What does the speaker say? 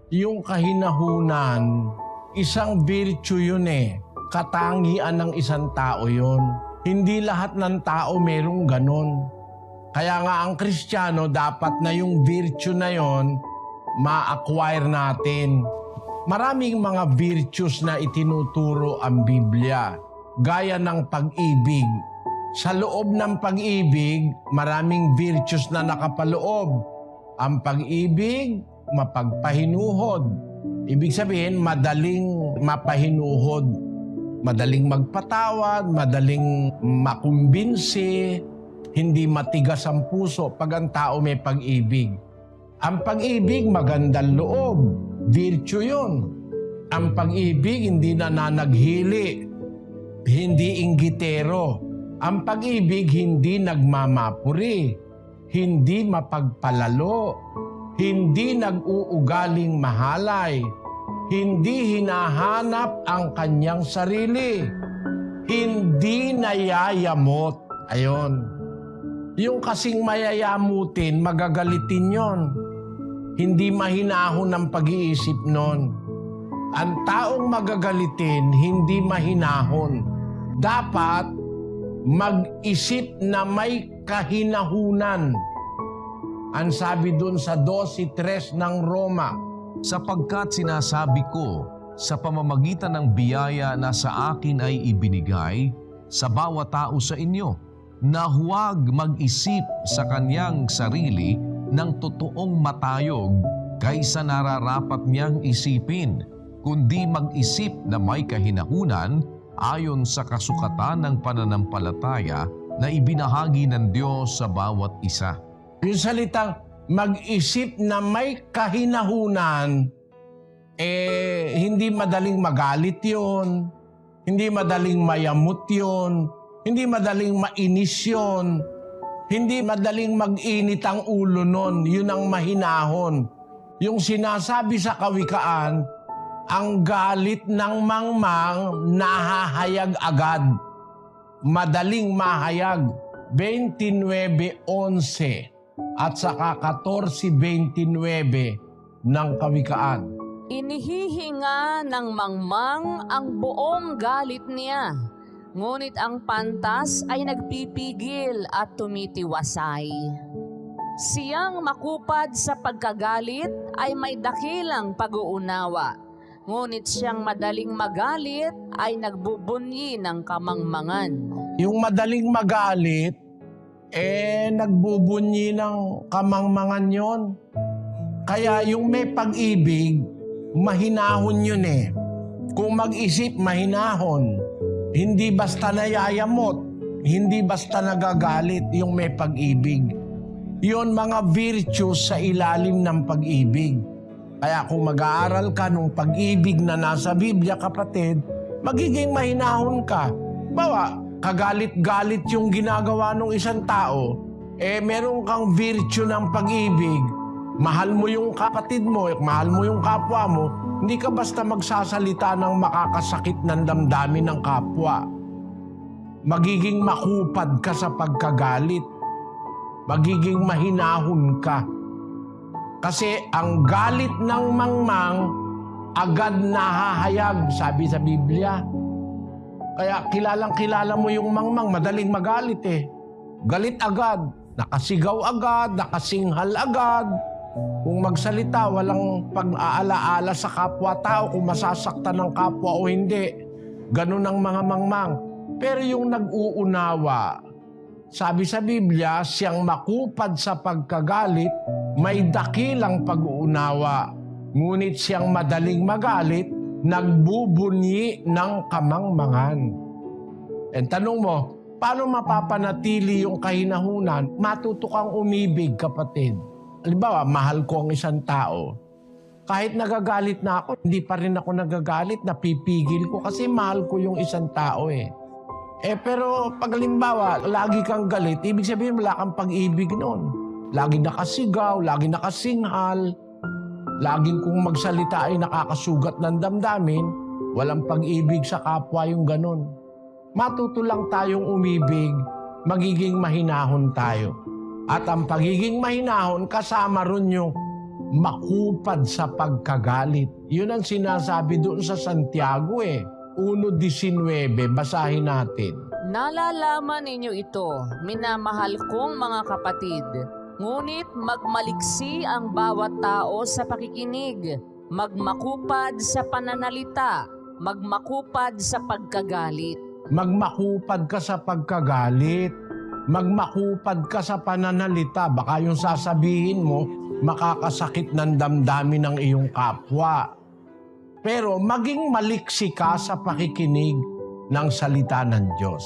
Yung kahinahunan, isang virtue yun eh. Katangian ng isang tao yun. Hindi lahat ng tao merong ganon. Kaya nga ang Kristiyano, dapat na yung virtue na yon ma-acquire natin. Maraming mga virtues na itinuturo ang Biblia, gaya ng pag-ibig. Sa loob ng pag-ibig, maraming virtues na nakapaloob. Ang pag-ibig, mapagpahinuhod. Ibig sabihin, madaling mapahinuhod. Madaling magpatawad, madaling makumbinsi, hindi matigas ang puso pag ang tao may pag-ibig. Ang pag-ibig, magandang loob. Virtue yun. Ang pag-ibig, hindi nananaghili, hindi inggitero. Ang pag-ibig, hindi nagmamapuri, hindi mapagpalalo, hindi nag-uugaling mahalay, hindi hinahanap ang kanyang sarili, hindi nayayamot. Ayon. Yung kasing mayayamutin, magagalitin yon. Hindi mahinahon ang pag-iisip nun. Ang taong magagalitin, hindi mahinahon. Dapat mag-isip na may kahinahunan. Ang sabi dun sa 12:3 ng Roma, Sapagkat sinasabi ko, sa pamamagitan ng biyaya na sa akin ay ibinigay sa bawat tao sa inyo, na huwag mag-isip sa kanyang sarili ng totoong matayog kaysa nararapat niyang isipin, kundi mag-isip na may kahinahunan ayon sa kasukatan ng pananampalataya na ibinahagi ng Diyos sa bawat isa. yung salitang mag-isip na may kahinahunan, hindi madaling magalit yun, hindi madaling mayamot yun, hindi madaling mainis yun, hindi madaling mag-init ang ulo nun, yun ang mahinahon. Yung sinasabi sa Kawikaan, ang galit ng mangmang nahahayag agad. Madaling mahayag. 29:11 at saka 14:29 ng Kawikaan. Inihihinga ng mangmang ang buong galit niya, ngunit ang pantas ay nagpipigil at tumitiwasay. Siyang makupad sa pagkagalit ay may dakilang pag-uunawa, ngunit siyang madaling magalit ay nagbubunyi ng kamangmangan. Yung madaling magalit, nagbubunyi ng kamangmangan yon. Kaya yung may pag-ibig, mahinahon yun eh. Kung mag-isip, mahinahon. Hindi basta nayayamot, hindi basta nagagalit yung may pag-ibig. Yun mga virtues sa ilalim ng pag-ibig. Kaya kung mag-aaral ka ng pag-ibig na nasa Biblia, kapatid, magiging mahinahon ka. Bawa, kagalit-galit yung ginagawa ng isang tao, meron kang virtue ng pag-ibig. Mahal mo yung kapatid mo, mahal mo yung kapwa mo, hindi ka basta magsasalita ng makakasakit ng damdamin ng kapwa. Magiging makupad ka sa pagkagalit. Magiging mahinahon ka. Kasi ang galit ng mangmang agad nahahayag, sabi sa Biblia. Kaya kilalang-kilala mo yung mangmang, madaling magalit eh. Galit agad, nakasigaw agad, nakasinghal agad. Kung magsalita, walang pag-aalaala sa kapwa-tao kung masasaktan ng kapwa o hindi. Ganun ang mga mangmang. Pero yung nag-uunawa, sabi sa Biblia, siyang makupad sa pagkagalit, may dakilang pag-uunawa. Ngunit siyang madaling magalit, nagbubunyi ng kamangmangan. And tanong mo, paano mapapanatili yung kahinahunan? Matuto kang umibig, kapatid. Halimbawa, mahal ko ang isang tao. Kahit nagagalit na ako, hindi pa rin ako nagagalit, napipigil ko kasi mahal ko yung isang tao eh. Pero pag halimbawa, lagi kang galit, ibig sabihin wala kang pag-ibig noon. Lagi nakasigaw, lagi nakasinghal, laging kung magsalita ay nakakasugat ng damdamin, walang pag-ibig sa kapwa yung ganun. Matuto lang tayong umibig, magiging mahinahon tayo. At ang pagiging mahinahon, kasama ron yung makupad sa pagkagalit. Yun ang sinasabi doon sa Santiago 1:19, basahin natin. Nalalaman ninyo ito, minamahal kong mga kapatid. Ngunit magmaliksi ang bawat tao sa pakikinig, magmakupad sa pananalita, magmakupad sa pagkagalit. Magmakupad ka sa pagkagalit. Magmakupad ka sa pananalita. Baka yung sasabihin mo, makakasakit ng damdamin ng iyong kapwa. Pero maging maliksi ka sa pakikinig ng salita ng Diyos.